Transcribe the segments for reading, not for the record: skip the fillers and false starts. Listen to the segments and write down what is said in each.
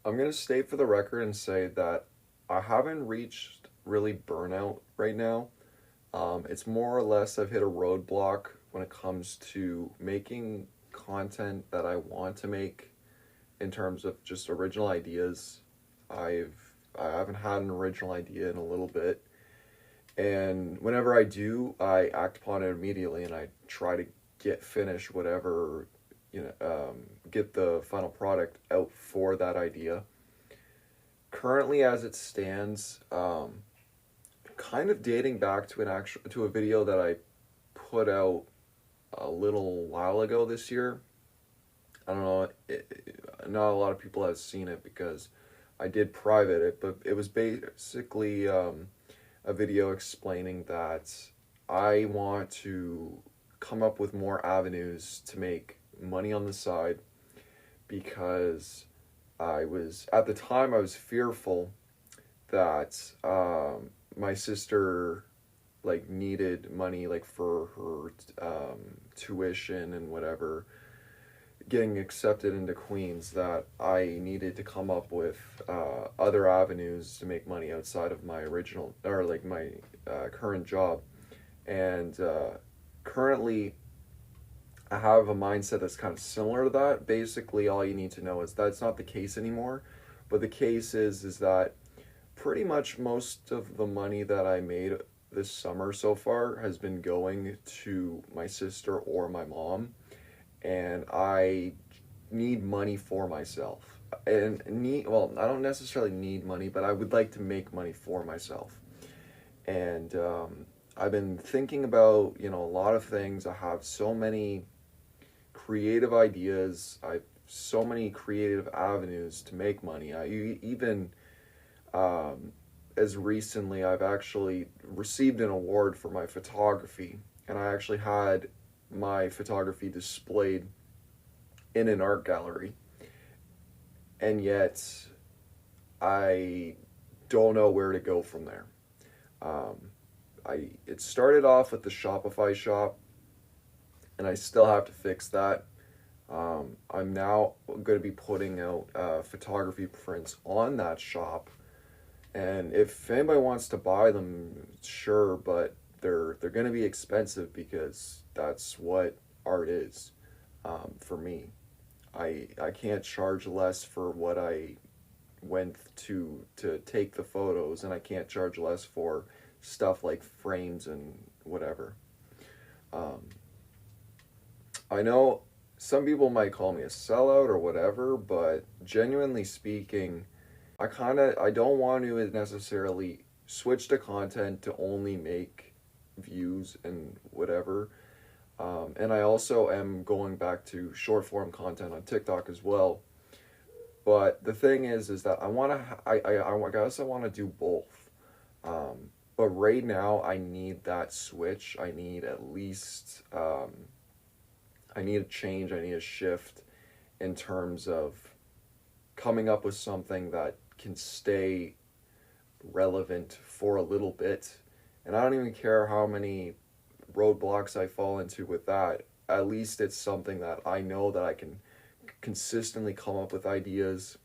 I'm going to state for the record and say that I haven't reached really burnout right now. It's more or less I've hit a roadblock when it comes to making content that I want to make in terms of just original ideas. I've I haven't had an original idea in a little bit, and whenever I do, I act upon it immediately, and I try to get finished whatever get the final product out for that idea. Currently, as it stands, kind of dating back to a video that I put out a little while ago this year. I don't know. Not a lot of people have seen it because I did private it, but it was basically a video explaining that I want to come up with more avenues to make money on the side because at the time, I was fearful that my sister like needed money like for her tuition and whatever getting accepted into Queens, that I needed to come up with other avenues to make money outside of my original or like my current job. And currently, I have a mindset that's kind of similar to that. Basically, all you need to know is that's not the case anymore. But the case is that pretty much most of the money that I made this summer so far has been going to my sister or my mom, and I need money for myself. And I don't necessarily need money, but I would like to make money for myself. And I've been thinking about, a lot of things. I have so many creative ideas. I have so many creative avenues to make money. I even as recently I've actually received an award for my photography, and I actually had my photography displayed in an art gallery, and yet I don't know where to go from there. Um, it started off with the Shopify shop, and I still have to fix that. I'm now going to be putting out photography prints on that shop, and if anybody wants to buy them, sure, but they're going to be expensive because that's what art is for me. I can't charge less for what I went to take the photos, and I can't charge less for stuff like frames and whatever. Um, I know some people might call me a sellout or whatever, but genuinely speaking, I don't want to necessarily switch to content to only make views and whatever. And I also am going back to short form content on TikTok as well. But the thing is that I want to, I guess I want to do both. But right now I need that switch. I need at least, I need a change. I need a shift in terms of coming up with something that can stay relevant for a little bit. And I don't even care how many roadblocks I fall into with that. At least it's something that I know that I can consistently come up with ideas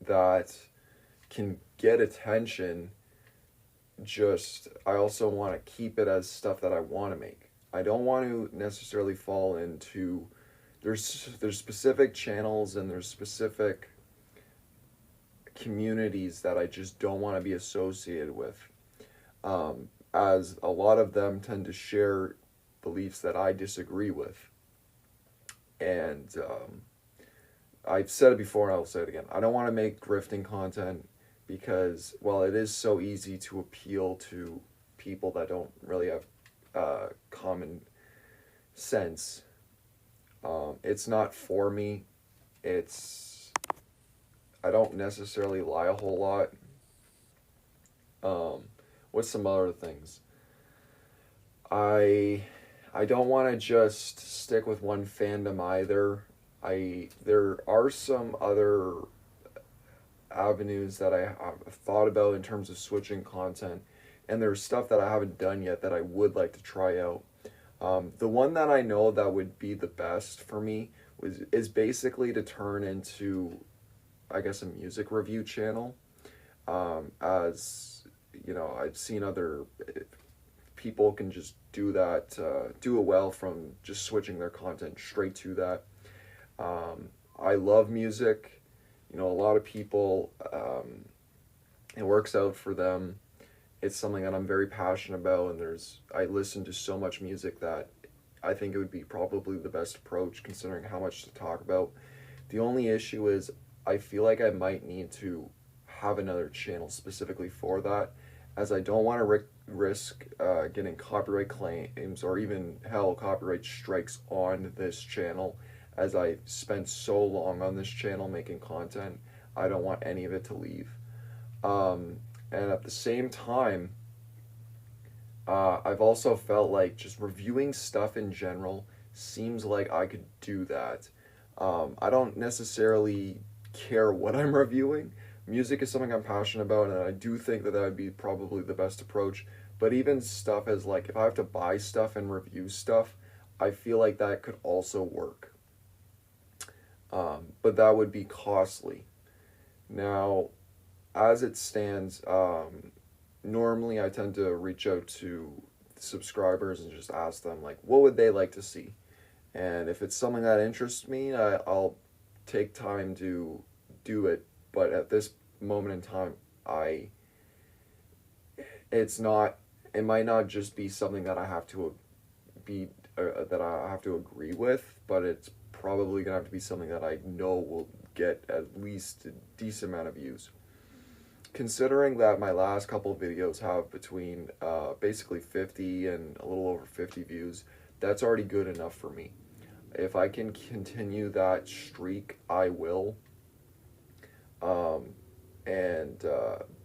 that can get attention. Just, I also want to keep it as stuff that I want to make. I don't want to necessarily fall into there's specific channels and there's specific communities that I just don't want to be associated with, as a lot of them tend to share beliefs that I disagree with. And I've said it before and I'll say it again. I don't want to make grifting content because, well, it is so easy to appeal to people that don't really have common sense. It's not for me. It's I don't necessarily lie a whole lot. Um, what's some other things? I I don't want to just stick with one fandom either. There are some other avenues that I have thought about in terms of switching content, and there's stuff that I haven't done yet that I would like to try out. The one that I know that would be the best for me is basically to turn into I guess, a music review channel. As you know, I've seen other people can just do that, do it well from just switching their content straight to that. I love music. You know, a lot of people, it works out for them. It's something that I'm very passionate about, and I listen to so much music that I think it would be probably the best approach considering how much to talk about. The only issue is I feel like I might need to have another channel specifically for that, as I don't want to risk getting copyright claims or even hell copyright strikes on this channel, as I spent so long on this channel making content. I don't want any of it to leave. And at the same time, I've also felt like just reviewing stuff in general seems like I could do that. I don't necessarily care what I'm reviewing. Music is something I'm passionate about, and I do think that would be probably the best approach. But even stuff as like, if I have to buy stuff and review stuff, I feel like that could also work. But that would be costly. Now, as it stands, normally I tend to reach out to subscribers and just ask them, like, what would they like to see? And if it's something that interests me, I'll take time to do it. But at this moment in time, it might not just be something that I have to that I have to agree with, but it's probably gonna have to be something that I know will get at least a decent amount of views. Considering that my last couple of videos have between basically 50 and a little over 50 views, that's already good enough for me. If I can continue that streak, I will.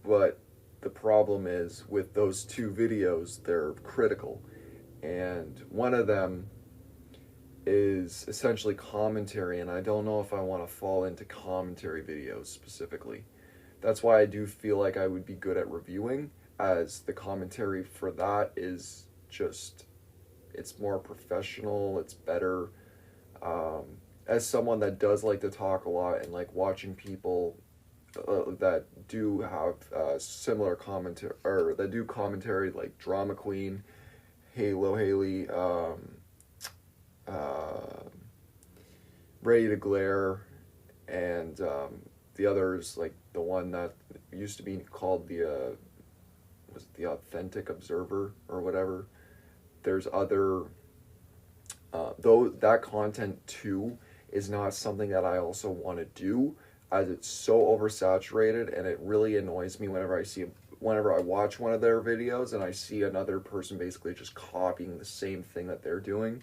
But the problem is with those two videos, they're critical. And one of them is essentially commentary, and I don't know if I want to fall into commentary videos specifically. That's why I do feel like I would be good at reviewing, as the commentary for that is just, it's more professional, it's better. As someone that does like to talk a lot and like watching people that do have similar commentary, or that do commentary, like Drama Queen, Halo Haley, Ready to Glare, and the others, like the one that used to be called was it the Authentic Observer or whatever. There's other, though that content too is not something that I also want to do, as it's so oversaturated, and it really annoys me whenever I watch one of their videos and I see another person basically just copying the same thing that they're doing.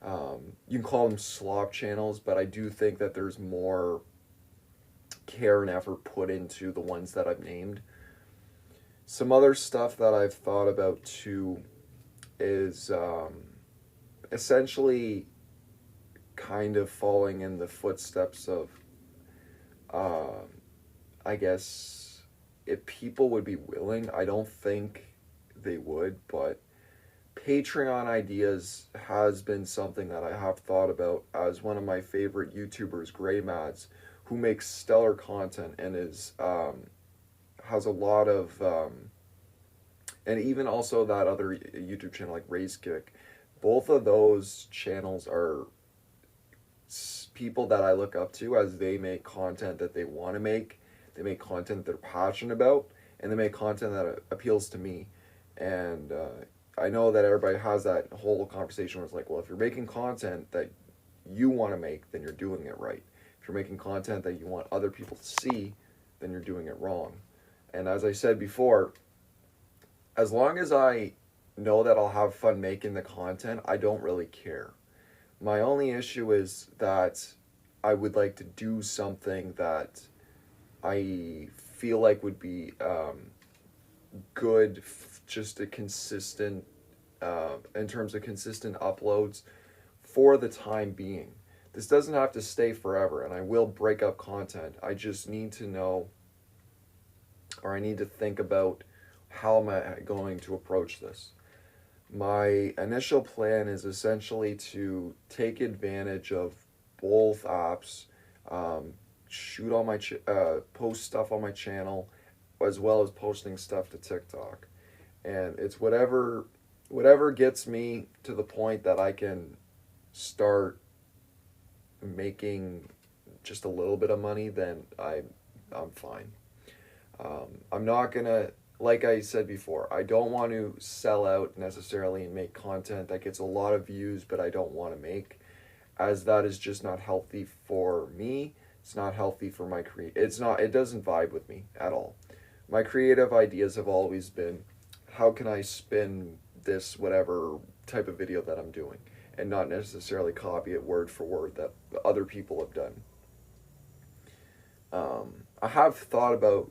You can call them slop channels, but I do think that there's more care and effort put into the ones that I've named. Some other stuff that I've thought about too is essentially kind of falling in the footsteps of, I guess, if people would be willing. I don't think they would, but Patreon ideas has been something that I have thought about, as one of my favorite YouTubers, Grey Mads, who makes stellar content and has a lot of, and even also that other YouTube channel like Raise Kick. Both of those channels are people that I look up to, as they make content that they want to make. They make content they're passionate about, and they make content that appeals to me. And I know that everybody has that whole conversation where it's like, well, if you're making content that you want to make, then you're doing it right. If you're making content that you want other people to see, then you're doing it wrong. And as I said before, as long as I know that I'll have fun making the content, I don't really care. My only issue is that I would like to do something that I feel like would be good, just a consistent, in terms of consistent uploads for the time being. This doesn't have to stay forever, and I will break up content. I just need to know, or I need to think about, how am I going to approach this? My initial plan is essentially to take advantage of both apps, shoot all my post stuff on my channel, as well as posting stuff to TikTok, and it's whatever gets me to the point that I can start making just a little bit of money, then I'm fine. I'm not gonna, like I said before, I don't want to sell out necessarily and make content that gets a lot of views, but I don't want to make, as that is just not healthy for me. It's not healthy for my it doesn't vibe with me at all. My creative ideas have always been, how can I spin this whatever type of video that I'm doing, and not necessarily copy it word for word that other people have done. I have thought about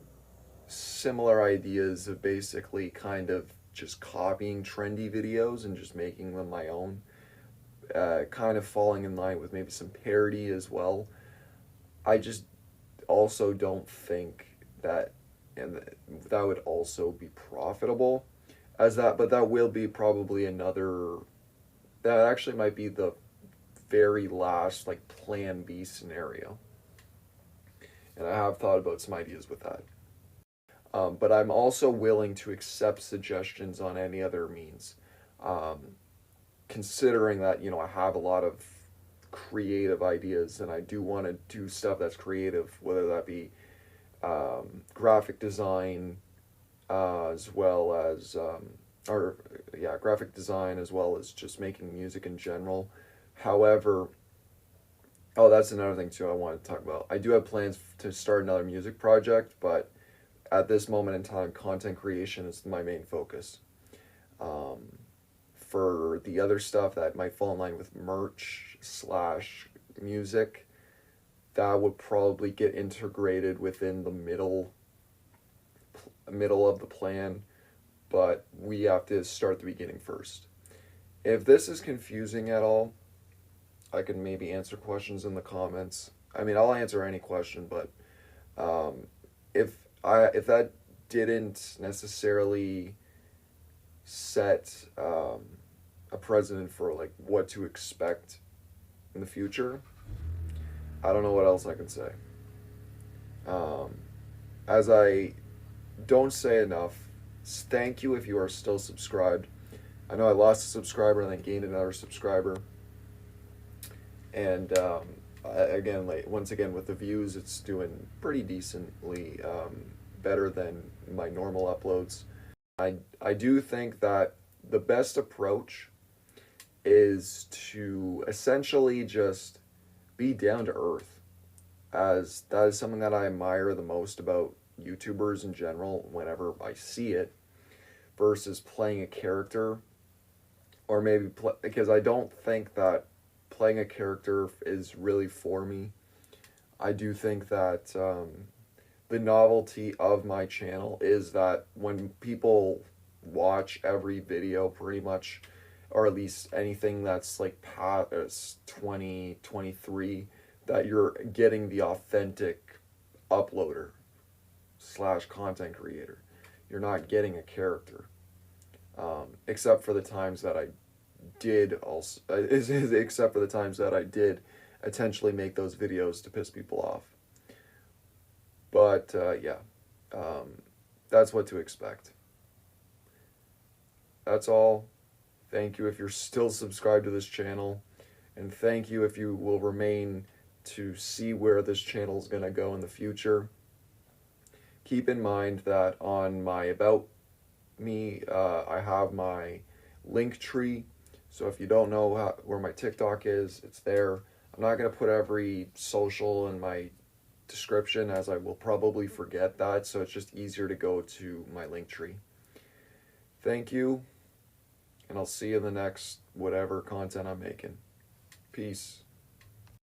similar ideas of basically kind of just copying trendy videos and just making them my own, kind of falling in line with maybe some parody as well. I just also don't think that, and that would also be profitable as that, but that will be probably another, that actually might be the very last like plan B scenario. And I have thought about some ideas with that. But I'm also willing to accept suggestions on any other means. Considering that, I have a lot of creative ideas and I do want to do stuff that's creative, whether that be graphic design, as well as, graphic design as well as just making music in general. However, oh, that's another thing too I wanted to talk about. I do have plans to start another music project, but at this moment in time, content creation is my main focus. For the other stuff that might fall in line with merch / music, that would probably get integrated within the middle of the plan, but we have to start the beginning first. If this is confusing at all, I can maybe answer questions in the comments. I mean, I'll answer any question, but if that didn't necessarily set a precedent for like what to expect in the future, I don't know what else I can say. As I don't say enough, thank you if you are still subscribed. I know I lost a subscriber and then gained another subscriber. And once again, with the views, it's doing pretty decently, better than my normal uploads. I do think that the best approach is to essentially just be down to earth, as that is something that I admire the most about YouTubers in general whenever I see it, versus playing a character, or maybe because I don't think that playing a character is really for me. I do think that the novelty of my channel is that when people watch every video pretty much, or at least anything that's like past 2023, that you're getting the authentic uploader / content creator. You're not getting a character, except for the times that I did also, except for the times that I did intentionally make those videos to piss people off. But that's what to expect. That's all. Thank you if you're still subscribed to this channel, and thank you if you will remain to see where this channel is going to go in the future. Keep in mind that on my About Me, I have my link tree. So if you don't know where my TikTok is, it's there. I'm not going to put every social in my description, as I will probably forget that, so it's just easier to go to my link tree. Thank you, and I'll see you in the next whatever content I'm making. Peace.